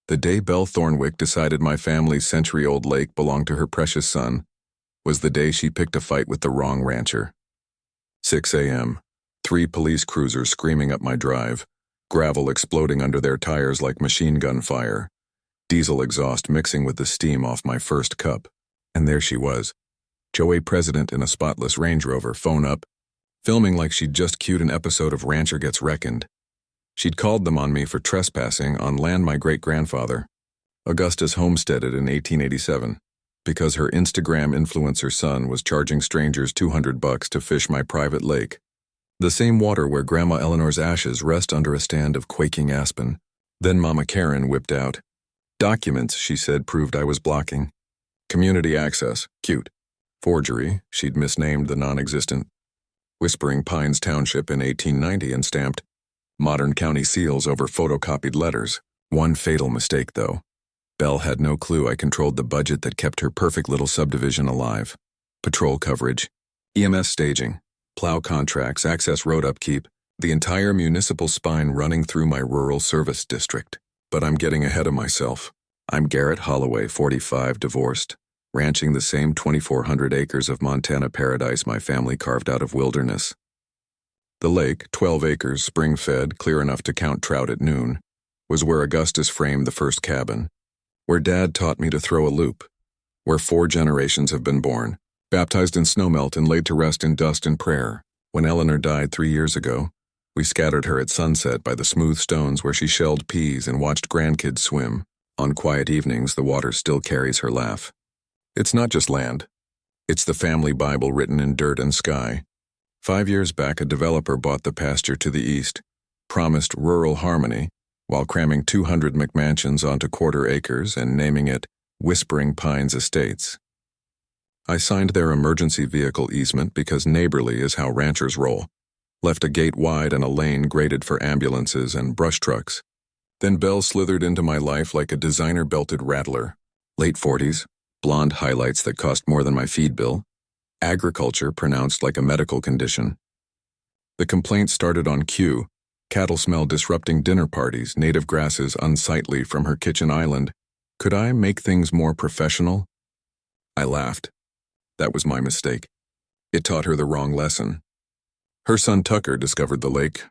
The day Belle Thornwick decided my family's century-old lake belonged to her precious son was the day she picked a fight with the wrong rancher. 6 a.m., 3 police cruisers screaming up my drive, gravel exploding under their tires like machine gun fire, diesel exhaust mixing with the steam off my first cup. And there she was, HOA president in a spotless Range Rover, phone up, filming like she'd just cued an episode of Rancher Gets Reckoned. She'd called them on me for trespassing on land my great-grandfather, Augustus, homesteaded in 1887, because her Instagram influencer son was charging strangers $200 to fish my private lake, the same water where Grandma Eleanor's ashes rest under a stand of quaking aspen. Then Mama Karen whipped out. Documents, she said, proved I was blocking. Community access, cute. Forgery, she'd misnamed the non-existent Whispering Pines Township in 1890 and stamped modern county seals over photocopied letters. One fatal mistake, though. Belle had no clue I controlled the budget that kept her perfect little subdivision alive. Patrol coverage, EMS staging, plow contracts, access road upkeep, the entire municipal spine running through my rural service district. But I'm getting ahead of myself. I'm Garrett Holloway, 45, divorced, ranching the same 2,400 acres of Montana paradise my family carved out of wilderness. The lake, 12 acres, spring-fed, clear enough to count trout at noon, was where Augustus framed the first cabin, where Dad taught me to throw a loop, where 4 generations have been born, baptized in snowmelt and laid to rest in dust and prayer. When Eleanor died 3 years ago, we scattered her at sunset by the smooth stones where she shelled peas and watched grandkids swim. On quiet evenings, the water still carries her laugh. It's not just land. It's the family Bible written in dirt and sky. 5 years back, a developer bought the pasture to the east, promised rural harmony, while cramming 200 McMansions onto quarter acres and naming it Whispering Pines Estates. I signed their emergency vehicle easement because neighborly is how ranchers roll. Left a gate wide and a lane graded for ambulances and brush trucks. Then Belle slithered into my life like a designer-belted rattler. Late 40s, blonde highlights that cost more than my feed bill. Agriculture pronounced like a medical condition. The complaints started on cue. Cattle smell disrupting dinner parties, native grasses unsightly from her kitchen island. Could I make things more professional? I laughed. That was my mistake. It taught her the wrong lesson. Her son Tucker discovered the lake.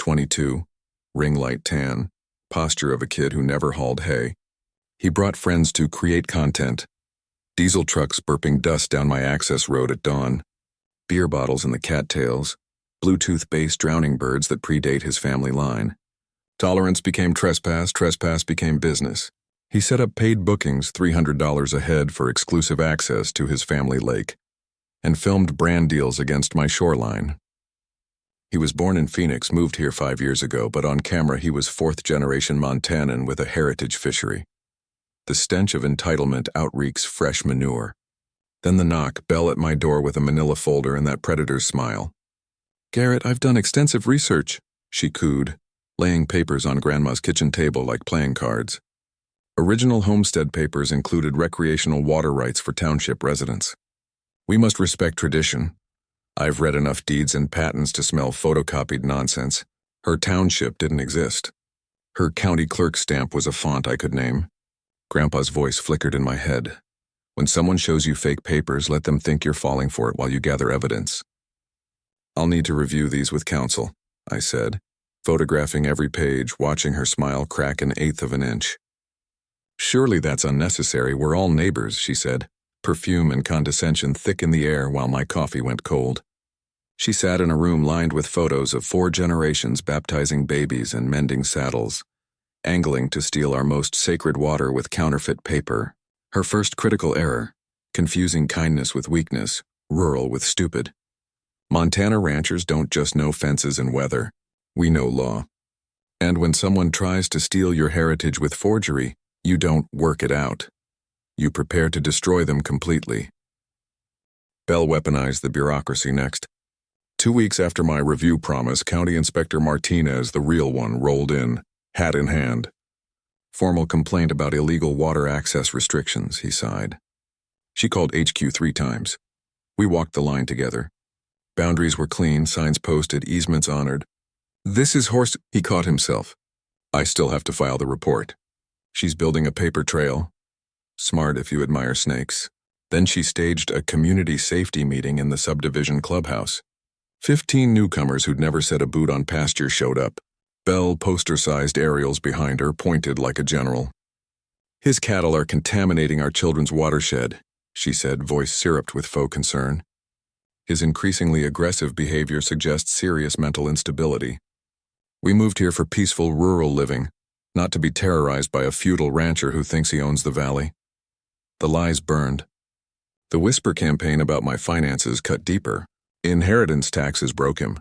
22, ring light tan, posture of a kid who never hauled hay. He brought friends to create content. Diesel trucks burping dust down my access road at dawn. Beer bottles in the cattails. Bluetooth-based drowning birds that predate his family line. Tolerance became trespass, trespass became business. He set up paid bookings, $300 a head for exclusive access to his family lake, and filmed brand deals against my shoreline. He was born in Phoenix, moved here 5 years ago, but on camera he was 4th-generation Montanan with a heritage fishery. The stench of entitlement outreeks fresh manure. Then the knock, Belle at my door with a manila folder and that predator's smile. "Garrett, I've done extensive research," she cooed, laying papers on Grandma's kitchen table like playing cards. Original homestead papers included recreational water rights for township residents. We must respect tradition. I've read enough deeds and patents to smell photocopied nonsense. Her township didn't exist. Her county clerk stamp was a font I could name. Grandpa's voice flickered in my head. When someone shows you fake papers, let them think you're falling for it while you gather evidence. "I'll need to review these with counsel," I said, photographing every page, watching her smile crack an eighth of an inch. "Surely that's unnecessary. We're all neighbors," she said, perfume and condescension thick in the air while my coffee went cold. She sat in a room lined with photos of 4 generations baptizing babies and mending saddles, angling to steal our most sacred water with counterfeit paper. Her first critical error, confusing kindness with weakness, rural with stupid. Montana ranchers don't just know fences and weather. We know law. And when someone tries to steal your heritage with forgery, you don't work it out. You prepare to destroy them completely. Belle weaponized the bureaucracy next. 2 weeks after my review promise, County Inspector Martinez, the real one, rolled in, hat in hand. "Formal complaint about illegal water access restrictions," he sighed. She called HQ 3 times. We walked the line together. Boundaries were clean, signs posted, easements honored. "This is horse—" He caught himself. "I still have to file the report." She's building a paper trail. Smart if you admire snakes. Then she staged a community safety meeting in the subdivision clubhouse. 15 newcomers who'd never set a boot on pasture showed up. Belle, poster-sized aerials behind her, pointed like a general. "His cattle are contaminating our children's watershed," she said, voice syruped with faux concern. "His increasingly aggressive behavior suggests serious mental instability. We moved here for peaceful rural living, not to be terrorized by a feudal rancher who thinks he owns the valley." The lies burned. The whisper campaign about my finances cut deeper. Inheritance taxes broke him.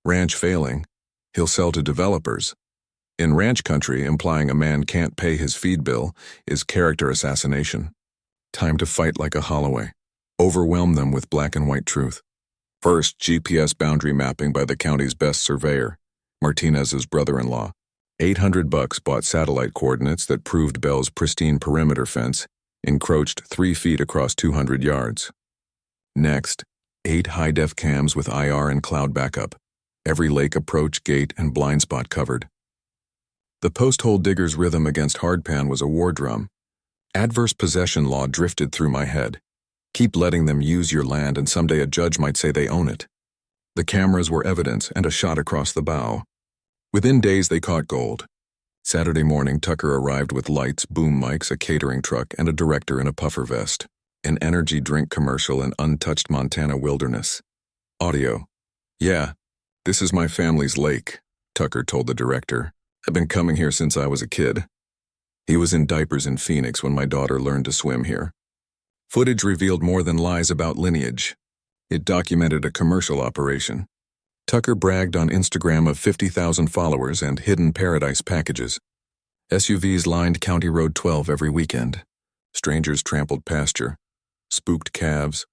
Ranch failing, he'll sell to developers. In ranch country, implying a man can't pay his feed bill is character assassination. Time to fight like a Holloway. Overwhelm them with black and white truth. First, GPS boundary mapping by the county's best surveyor, Martinez's brother-in-law. $800 bought satellite coordinates that proved Belle's pristine perimeter fence encroached 3 feet across 200 yards. Next, 8 high-def cams with IR and cloud backup, every lake approach, gate, and blind spot covered. The post-hole digger's rhythm against hardpan was a war drum. Adverse possession law drifted through my head. Keep letting them use your land and someday a judge might say they own it. The cameras were evidence and a shot across the bow. Within days they caught gold. Saturday morning, Tucker arrived with lights, boom mics, a catering truck, and a director in a puffer vest. An energy drink commercial in untouched Montana wilderness. Audio. "Yeah, this is my family's lake," Tucker told the director. "I've been coming here since I was a kid. He was in diapers in Phoenix when my daughter learned to swim here." Footage revealed more than lies about lineage. It documented a commercial operation. Tucker bragged on Instagram of 50,000 followers and hidden paradise packages. SUVs lined County Road 12 every weekend. Strangers trampled pasture. Spooked calves.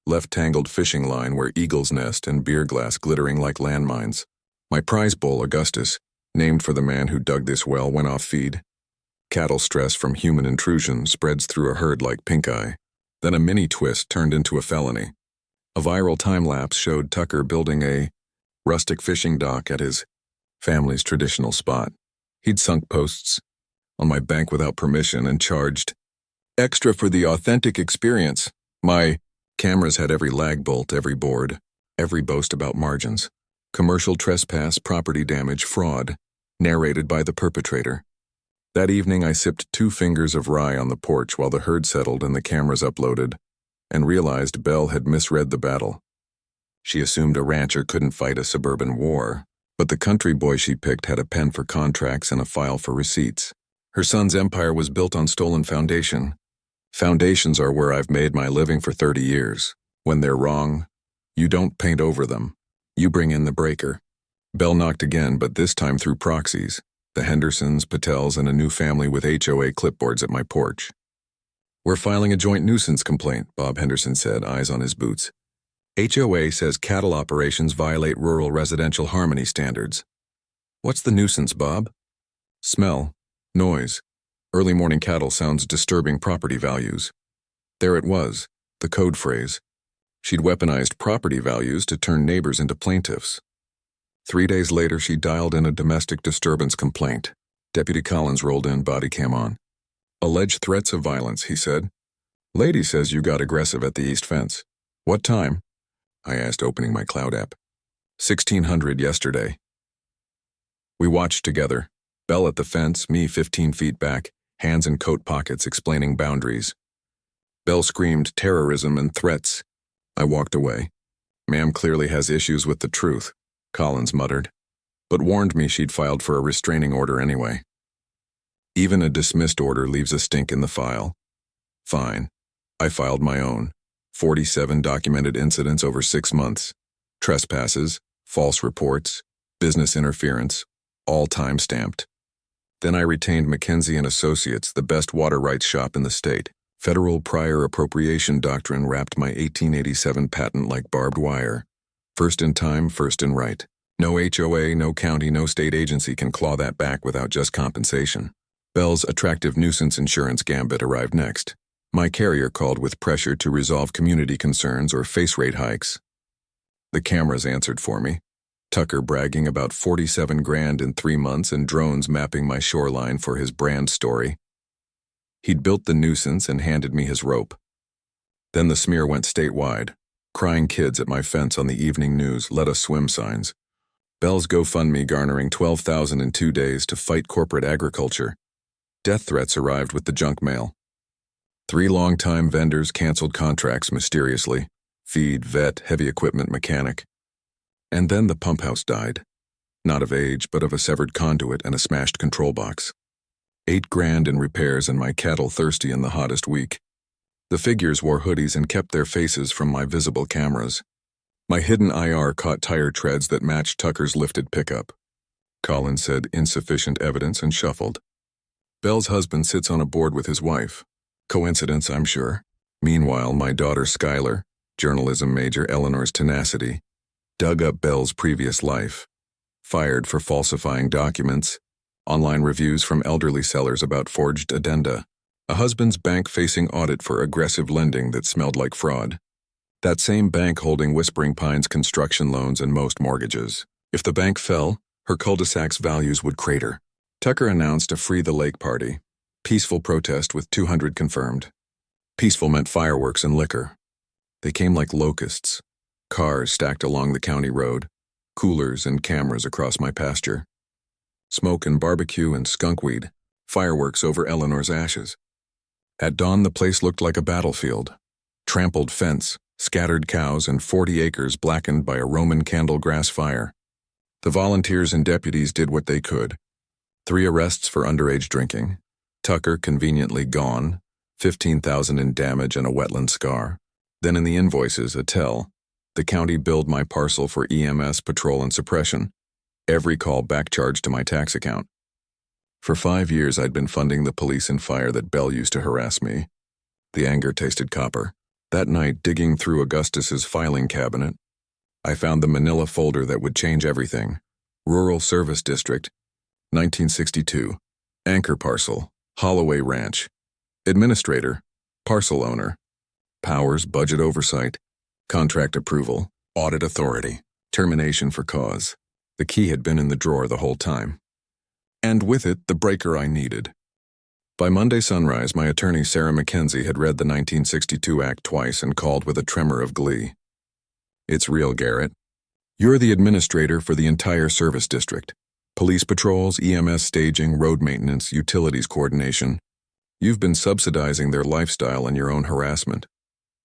Left tangled fishing line where eagles nest and beer glass glittering like landmines. My prize bull, Augustus, named for the man who dug this well, went off feed. Cattle stress from human intrusion spreads through a herd like pink eye. Then a mini twist turned into a felony. A viral time-lapse showed Tucker building a rustic fishing dock at his family's traditional spot. He'd sunk posts on my bank without permission and charged extra for the authentic experience. My cameras had every lag bolt, every board, every boast about margins. Commercial trespass, property damage, fraud, narrated by the perpetrator. That evening I sipped 2 fingers of rye on the porch while the herd settled and the cameras uploaded, and realized Belle had misread the battle. She assumed a rancher couldn't fight a suburban war, but the country boy she picked had a pen for contracts and a file for receipts. Her son's empire was built on stolen foundation. Foundations are where I've made my living for 30 years. When they're wrong, you don't paint over them. You bring in the breaker. Belle knocked again, but this time through proxies. The Hendersons, Patels, and a new family with HOA clipboards at my porch. "We're filing a joint nuisance complaint," Bob Henderson said, eyes on his boots. "HOA says cattle operations violate rural residential harmony standards." "What's the nuisance, Bob?" "Smell. Noise. Early morning cattle sounds disturbing property values." There it was, the code phrase. She'd weaponized property values to turn neighbors into plaintiffs. 3 days later, she dialed in a domestic disturbance complaint. Deputy Collins rolled in, body cam on. "Alleged threats of violence," he said. "Lady says you got aggressive at the east fence." "What time?" I asked, opening my cloud app. 1600 yesterday. We watched together. Belle at the fence, me 15 feet back, hands in coat pockets explaining boundaries. Belle screamed terrorism and threats. I walked away. "Ma'am clearly has issues with the truth," Collins muttered, but warned me she'd filed for a restraining order anyway. Even a dismissed order leaves a stink in the file. Fine. I filed my own. 47 documented incidents over 6 months. Trespasses, false reports, business interference, all time-stamped. Then I retained McKenzie & Associates, the best water rights shop in the state. Federal prior appropriation doctrine wrapped my 1887 patent like barbed wire. First in time, first in right. No HOA, no county, no state agency can claw that back without just compensation. Belle's attractive nuisance insurance gambit arrived next. My carrier called with pressure to resolve community concerns or face rate hikes. The cameras answered for me. Tucker bragging about 47 grand in 3 months and drones mapping my shoreline for his brand story. He'd built the nuisance and handed me his rope. Then the smear went statewide. Crying kids at my fence on the evening news, let us swim signs. Belle's GoFundMe garnering $12,000 in 2 days to fight corporate agriculture. Death threats arrived with the junk mail. 3 long-time vendors canceled contracts mysteriously. Feed, vet, heavy equipment mechanic. And then the pump house died. Not of age, but of a severed conduit and a smashed control box. 8 grand in repairs and my cattle thirsty in the hottest week. The figures wore hoodies and kept their faces from my visible cameras. My hidden IR caught tire treads that matched Tucker's lifted pickup. Colin said insufficient evidence and shuffled. Belle's husband sits on a board with his wife. Coincidence, I'm sure. Meanwhile, my daughter Skylar, journalism major Eleanor's tenacity, dug up Belle's previous life. Fired for falsifying documents. Online reviews from elderly sellers about forged addenda. A husband's bank facing audit for aggressive lending that smelled like fraud. That same bank holding Whispering Pines construction loans and most mortgages. If the bank fell, her cul-de-sac's values would crater. Tucker announced a Free the Lake party. Peaceful protest with 200 confirmed. Peaceful meant fireworks and liquor. They came like locusts. Cars stacked along the county road. Coolers and cameras across my pasture. Smoke and barbecue and skunkweed. Fireworks over Eleanor's ashes. At dawn, the place looked like a battlefield. Trampled fence, scattered cows, and 40 acres blackened by a Roman candle grass fire. The volunteers and deputies did what they could. 3 arrests for underage drinking. Tucker conveniently gone. 15,000 in damage and a wetland scar. Then in the invoices, a tell. The county billed my parcel for EMS patrol and suppression. Every call back charged to my tax account. For 5 years, I'd been funding the police and fire that Belle used to harass me. The anger tasted copper. That night, digging through Augustus's filing cabinet, I found the manila folder that would change everything. Rural Service District, 1962. Anchor parcel, Holloway Ranch. Administrator, parcel owner. Powers, budget oversight. Contract approval, audit authority. Termination for cause. The key had been in the drawer the whole time. And with it, the breaker I needed. By Monday sunrise, my attorney Sarah Mackenzie had read the 1962 Act twice and called with a tremor of glee. It's real, Garrett. You're the administrator for the entire service district. Police patrols, EMS staging, road maintenance, utilities coordination. You've been subsidizing their lifestyle and your own harassment.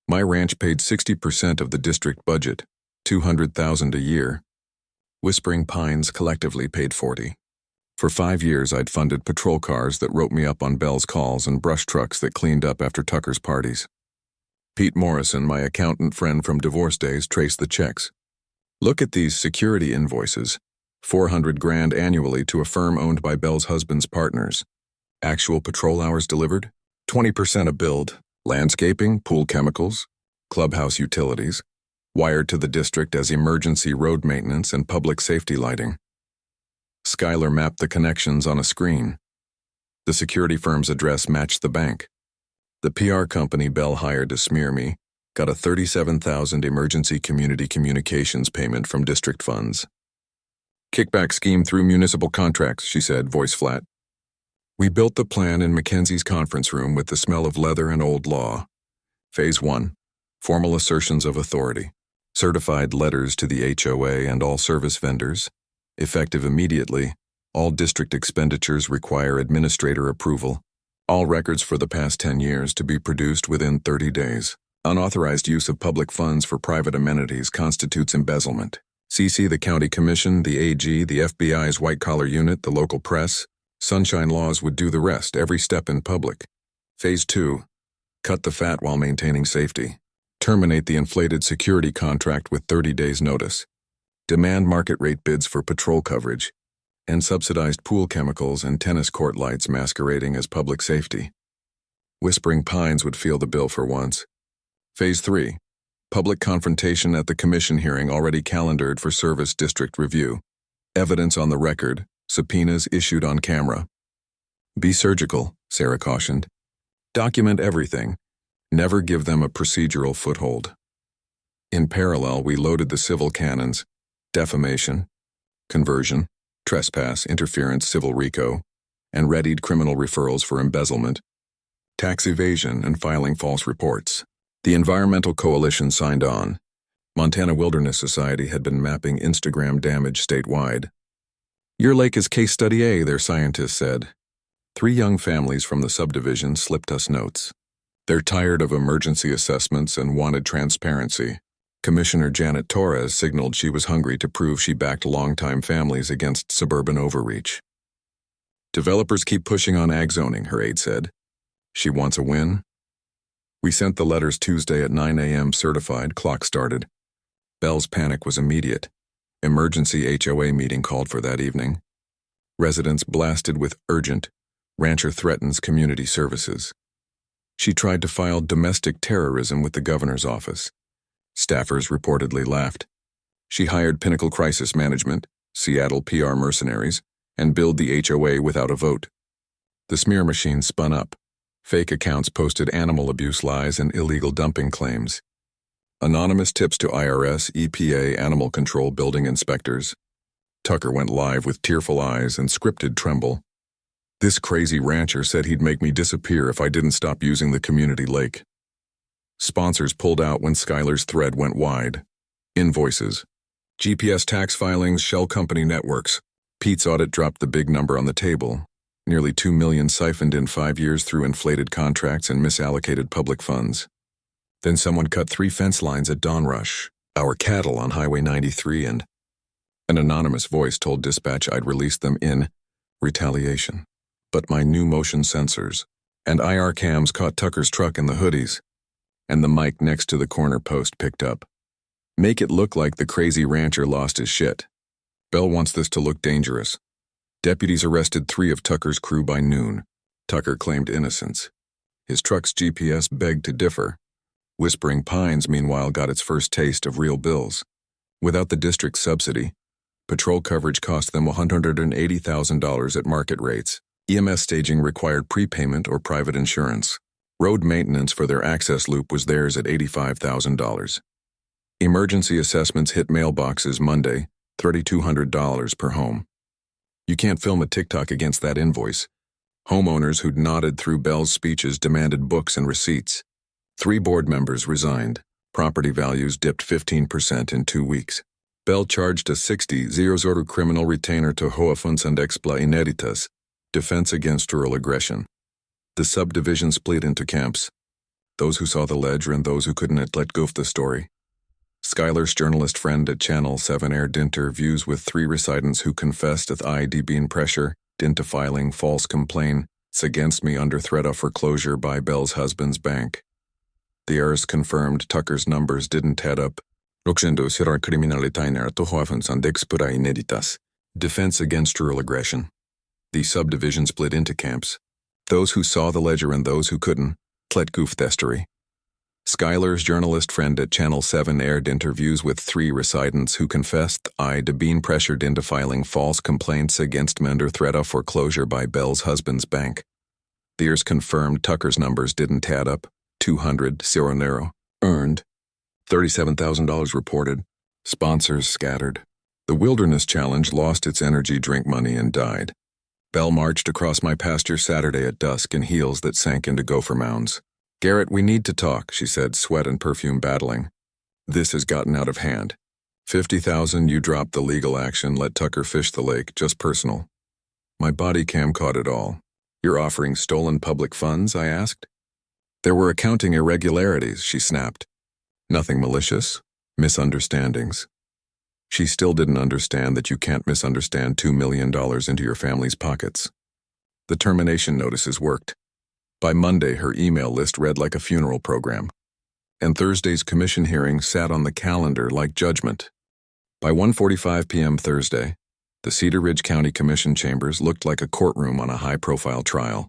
My ranch paid 60% of the district budget, $200,000 a year. Whispering Pines collectively paid 40. For 5 years, I'd funded patrol cars that wrote me up on Belle's calls and brush trucks that cleaned up after Tucker's parties. Pete Morrison, my accountant friend from divorce days, traced the checks. Look at these security invoices. 400 grand annually to a firm owned by Belle's husband's partners. Actual patrol hours delivered? 20% a billed. Landscaping, pool chemicals, clubhouse utilities. Wired to the district as emergency road maintenance and public safety lighting. Skylar mapped the connections on a screen. The security firm's address matched the bank. The PR company Belle hired to smear me got a $37,000 emergency community communications payment from district funds. Kickback scheme through municipal contracts, she said, voice flat. We built the plan in Mackenzie's conference room with the smell of leather and old law. Phase 1. Formal assertions of authority. Certified letters to the HOA and all service vendors. Effective immediately. All district expenditures require administrator approval. All records for the past 10 years to be produced within 30 days. Unauthorized use of public funds for private amenities constitutes embezzlement. CC the county commission, the AG, the FBI's white-collar unit, the local press. Sunshine laws would do the rest, every step in public. Phase 2. Cut the fat while maintaining safety. Terminate the inflated security contract with 30 days' notice. Demand market rate bids for patrol coverage. And subsidized pool chemicals and tennis court lights masquerading as public safety. Whispering Pines would feel the bill for once. Phase 3. Public confrontation at the commission hearing already calendared for service district review. Evidence on the record, subpoenas issued on camera. Be surgical, Sarah cautioned. Document everything. Never give them a procedural foothold. In parallel, we loaded the civil cannons, defamation, conversion, trespass, interference, civil RICO, and readied criminal referrals for embezzlement, tax evasion, and filing false reports. The Environmental Coalition signed on. Montana Wilderness Society had been mapping Instagram damage statewide. Your lake is case study A, their scientists said. 3 young families from the subdivision slipped us notes. They're tired of emergency assessments and wanted transparency. Commissioner Janet Torres signaled she was hungry to prove she backed longtime families against suburban overreach. Developers keep pushing on ag zoning, her aide said. She wants a win. We sent the letters Tuesday at 9 a.m. certified, clock started. Belle's panic was immediate. Emergency HOA meeting called for that evening. Residents blasted with urgent. Rancher threatens community services. She tried to file domestic terrorism with the governor's office. Staffers reportedly laughed. She hired Pinnacle Crisis Management, Seattle PR mercenaries, and billed the HOA without a vote. The smear machine spun up. Fake accounts posted animal abuse lies and illegal dumping claims. Anonymous tips to IRS, EPA, animal control building inspectors. Tucker went live with tearful eyes and scripted tremble. This crazy rancher said he'd make me disappear if I didn't stop using the community lake. Sponsors pulled out when Skylar's thread went wide. Invoices. GPS tax filings, shell company networks. Pete's audit dropped the big number on the table. Nearly $2 million siphoned in 5 years through inflated contracts and misallocated public funds. Then someone cut 3 fence lines at dawn rush, our cattle on Highway 93, and an anonymous voice told dispatch I'd release them in retaliation. But my new motion sensors and IR cams caught Tucker's truck in the hoodies, and the mic next to the corner post picked up. Make it look like the crazy rancher lost his shit. Belle wants this to look dangerous. Deputies arrested 3 of Tucker's crew by noon. Tucker claimed innocence. His truck's GPS begged to differ. Whispering Pines, meanwhile, got its first taste of real bills. Without the district's subsidy, patrol coverage cost them $180,000 at market rates. EMS staging required prepayment or private insurance. Road maintenance for their access loop was theirs at $85,000. Emergency assessments hit mailboxes Monday, $3,200 per home. You can't film a TikTok against that invoice. Homeowners who'd nodded through Belle's speeches demanded books and receipts. 3 board members resigned. Property values dipped 15% in 2 weeks. Belle charged a $60,000 criminal retainer to HOA and Expla Ineditas, defense against rural aggression. The subdivision split into camps. Those who saw the ledger and those who couldn't let go of the story. Skylar's journalist friend at Channel 7 aired interviews with 3 residents who confessed at ID being pressure, into filing false complaints against me under threat of foreclosure by Belle's husband's bank. The heirs confirmed Tucker's numbers didn't add up. Defense against rural aggression. The subdivision split into camps. Those who saw the ledger and those who couldn't. Tletgooftestery. Skylar's journalist friend at Channel 7 aired interviews with 3 residents who confessed I'd been pressured into filing false complaints against me under threat of foreclosure by Belle's husband's bank. The heirs confirmed Tucker's numbers didn't add up. 200 Nero earned. $37,000 reported. Sponsors scattered. The Wilderness Challenge lost its energy drink money and died. Belle marched across my pasture Saturday at dusk in heels that sank into gopher mounds. Garrett, we need to talk, she said, sweat and perfume battling. This has gotten out of hand. $50,000, you dropped the legal action, let Tucker fish the lake, just personal. My body cam caught it all. You're offering stolen public funds, I asked. There were accounting irregularities, she snapped. Nothing malicious, misunderstandings. She still didn't understand that you can't misunderstand $2 million into your family's pockets. The termination notices worked. By Monday, her email list read like a funeral program. And Thursday's commission hearing sat on the calendar like judgment. By 1:45 p.m. Thursday, the Cedar Ridge County Commission chambers looked like a courtroom on a high-profile trial.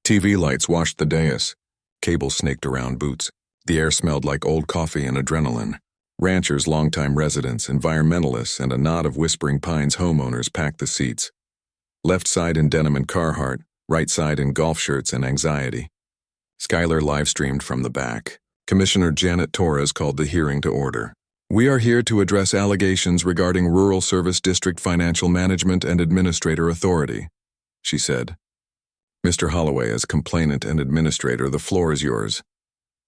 TV lights washed the dais. Cables snaked around boots. The air smelled like old coffee and adrenaline. Ranchers, longtime residents, environmentalists, and a knot of Whispering Pines homeowners packed the seats. Left side in denim and Carhartt, right side in golf shirts and anxiety. Skylar live-streamed from the back. Commissioner Janet Torres called the hearing to order. We are here to address allegations regarding Rural Service District Financial Management and Administrator Authority, she said. Mr. Holloway, as complainant and administrator, the floor is yours.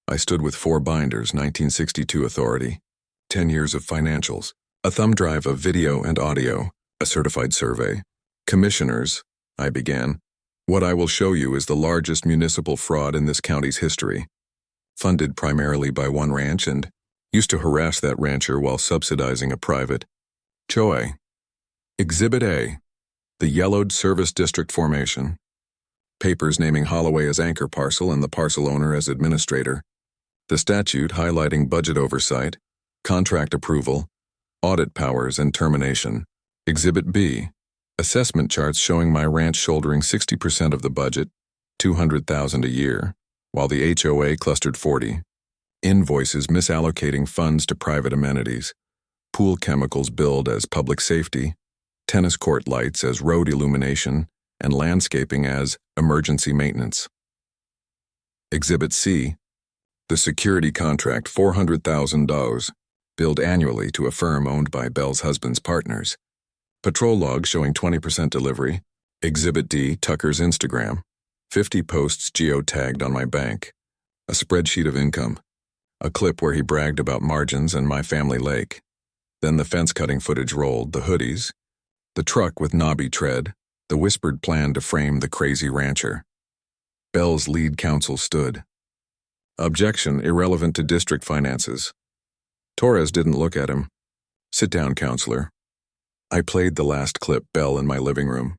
I stood with 4 binders, 1962 authority, 10 years of financials, a thumb drive of video and audio, a certified survey. Commissioners, I began, what I will show you is the largest municipal fraud in this county's history. Funded primarily by one ranch and used to harass that rancher while subsidizing a private HOA. Exhibit A, the yellowed service district formation. Papers naming Holloway as anchor parcel and the parcel owner as administrator. The statute highlighting budget oversight, contract approval, audit powers, and termination. Exhibit B, assessment charts showing my ranch shouldering 60% of the budget, $200,000 a year, while the HOA clustered 40. Invoices misallocating funds to private amenities. Pool chemicals billed as public safety, tennis court lights as road illumination, and landscaping as emergency maintenance. Exhibit C, the security contract $400,000, billed annually to a firm owned by Belle's husband's partners. Patrol log showing 20% delivery. Exhibit D, Tucker's Instagram. 50 posts geotagged on my bank. A spreadsheet of income. A clip where he bragged about margins and my family lake. Then the fence-cutting footage rolled, the hoodies, the truck with knobby tread, the whispered plan to frame the crazy rancher. Belle's lead counsel stood. Objection irrelevant to district finances. Torres didn't look at him. Sit down, counselor. I played the last clip, Belle, in my living room.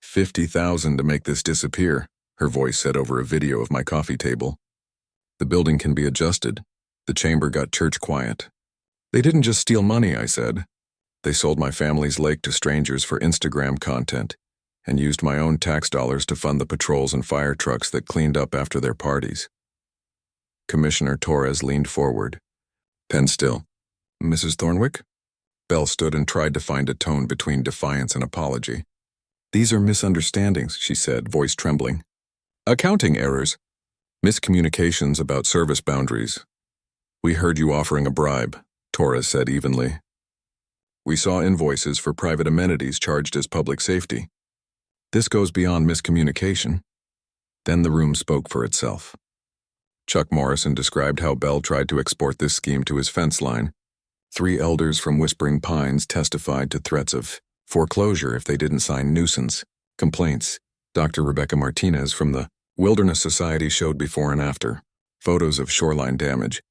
$50,000 to make this disappear, her voice said over a video of my coffee table. The building can be adjusted. The chamber got church quiet. They didn't just steal money, I said. They sold my family's lake to strangers for Instagram content and used my own tax dollars to fund the patrols and fire trucks that cleaned up after their parties. Commissioner Torres leaned forward. Pen still. Mrs. Thornwick? Belle stood and tried to find a tone between defiance and apology. These are misunderstandings, she said, voice trembling. Accounting errors. Miscommunications about service boundaries. We heard you offering a bribe, Torres said evenly. We saw invoices for private amenities charged as public safety. This goes beyond miscommunication. Then the room spoke for itself. Chuck Morrison described how Belle tried to export this scheme to his fence line. 3 elders from Whispering Pines testified to threats of foreclosure if they didn't sign nuisance complaints. Dr. Rebecca Martinez from the Wilderness Society showed before and after photos of shoreline damage,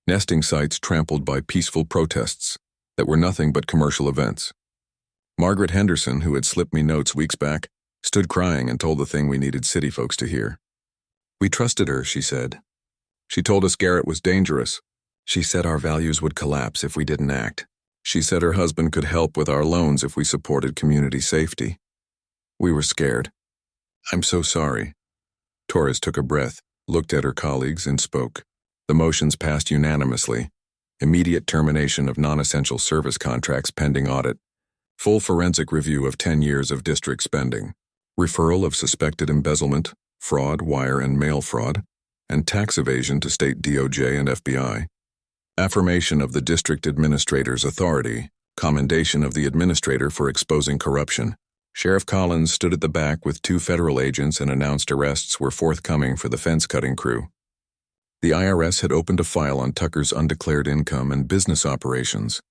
nesting sites trampled by peaceful protests that were nothing but commercial events. Margaret Henderson, who had slipped me notes weeks back, stood crying and told the thing we needed city folks to hear. We trusted her, she said. She told us Garrett was dangerous. She said our values would collapse if we didn't act. She said her husband could help with our loans if we supported community safety. We were scared. I'm so sorry. Torres took a breath, looked at her colleagues, and spoke. The motions passed unanimously. Immediate termination of non-essential service contracts pending audit. Full forensic review of 10 years of district spending. Referral of suspected embezzlement, fraud, wire and mail fraud, and tax evasion to state DOJ and FBI. Affirmation of the district administrator's authority. Commendation of the administrator for exposing corruption. Sheriff Collins stood at the back with 2 federal agents and announced arrests were forthcoming for the fence-cutting crew. The IRS had opened a file on Tucker's undeclared income and business operations.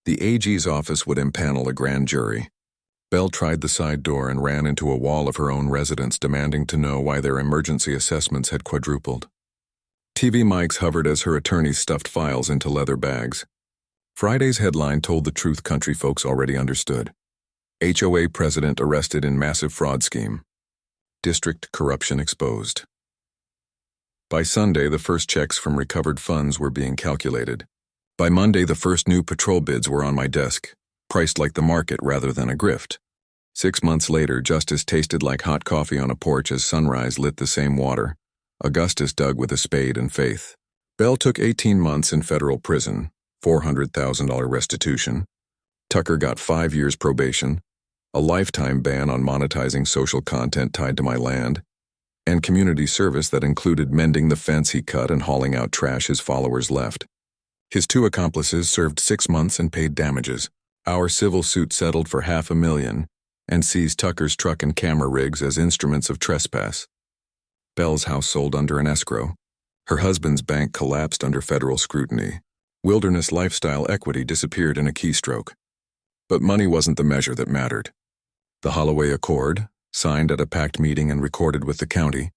The AG's office would impanel a grand jury. Belle tried the side door and ran into a wall of her own residents demanding to know why their emergency assessments had quadrupled. TV mics hovered as her attorneys stuffed files into leather bags. Friday's headline told the truth country folks already understood. HOA president arrested in massive fraud scheme. District corruption exposed. By Sunday, the first checks from recovered funds were being calculated. By Monday, the first new patrol bids were on my desk, priced like the market rather than a grift. 6 months later, justice tasted like hot coffee on a porch as sunrise lit the same water. Augustus dug with a spade and faith. Belle took 18 months in federal prison, $400,000 restitution. Tucker got 5 years probation, a lifetime ban on monetizing social content tied to my land, and community service that included mending the fence he cut and hauling out trash his followers left. His two accomplices served 6 months and paid damages. Our civil suit settled for $500,000 and seized Tucker's truck and camera rigs as instruments of trespass. Belle's house sold under an escrow. Her husband's bank collapsed under federal scrutiny. Wilderness lifestyle equity disappeared in a keystroke. But money wasn't the measure that mattered. The Holloway Accord, signed at a packed meeting and recorded with the county,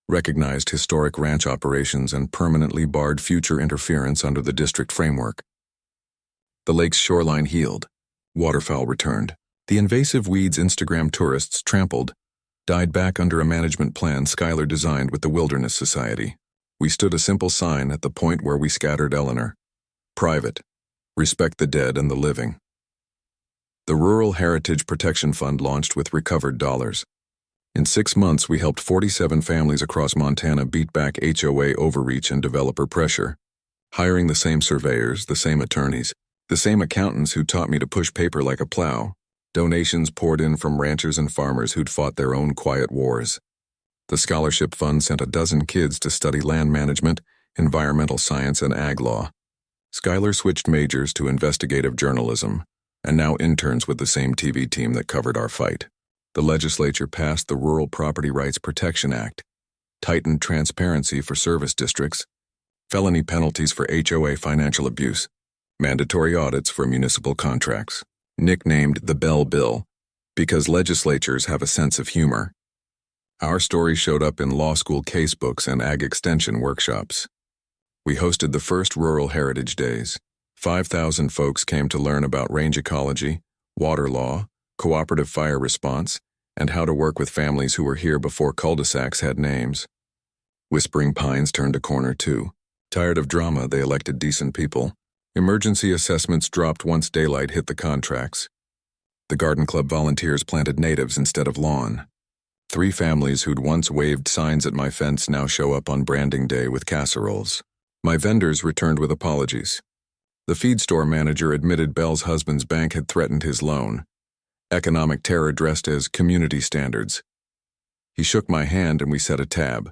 recognized historic ranch operations and permanently barred future interference under the district framework. The lake's shoreline healed. Waterfowl returned. The invasive weeds Instagram tourists trampled died back under a management plan Schuyler designed with the Wilderness Society. We stood a simple sign at the point where we scattered Eleanor. Private. Respect the dead and the living. The Rural Heritage Protection Fund launched with recovered dollars. In 6 months, we helped 47 families across Montana beat back HOA overreach and developer pressure, hiring the same surveyors, the same attorneys, the same accountants who taught me to push paper like a plow. Donations poured in from ranchers and farmers who'd fought their own quiet wars. The scholarship fund sent 12 kids to study land management, environmental science, and ag law. Schuyler switched majors to investigative journalism, and now interns with the same TV team that covered our fight. The legislature passed the Rural Property Rights Protection Act, tightened transparency for service districts, felony penalties for HOA financial abuse, mandatory audits for municipal contracts, nicknamed the Belle Bill, because legislatures have a sense of humor. Our story showed up in law school casebooks and ag extension workshops. We hosted the first Rural Heritage Days. 5,000 folks came to learn about range ecology, water law, cooperative fire response, and how to work with families who were here before cul-de-sacs had names. Whispering Pines turned a corner too. Tired of drama, they elected decent people. Emergency assessments dropped once daylight hit the contracts. The garden club volunteers planted natives instead of lawn. 3 families who'd once waved signs at my fence now show up on branding day with casseroles. My vendors returned with apologies. The feed store manager admitted Belle's husband's bank had threatened his loan. Economic terror dressed as community standards. He shook my hand and we set a tab.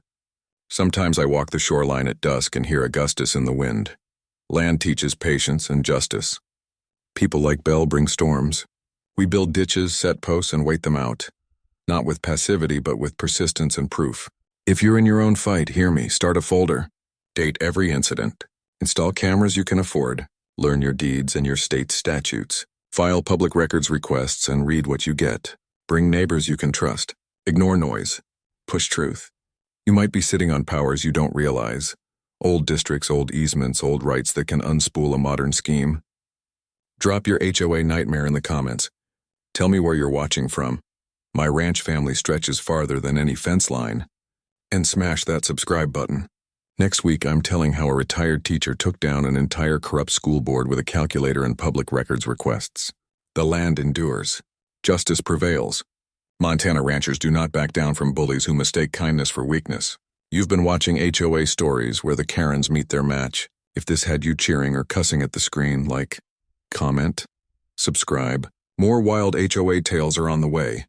Sometimes I walk the shoreline at dusk and hear Augustus in the wind. Land teaches patience and justice. People like Belle bring storms. We build ditches, set posts, and wait them out. Not with passivity, but with persistence and proof. If you're in your own fight, hear me. Start a folder. Date every incident. Install cameras you can afford. Learn your deeds and your state's statutes. File public records requests and read what you get. Bring neighbors you can trust. Ignore noise. Push truth. You might be sitting on powers you don't realize. Old districts, old easements, old rights that can unspool a modern scheme. Drop your HOA nightmare in the comments. Tell me where you're watching from. My ranch family stretches farther than any fence line. And smash that subscribe button. Next week, I'm telling how a retired teacher took down an entire corrupt school board with a calculator and public records requests. The land endures. Justice prevails. Montana ranchers do not back down from bullies who mistake kindness for weakness. You've been watching HOA Stories, where the Karens meet their match. If this had you cheering or cussing at the screen, like, comment, subscribe. More wild HOA tales are on the way.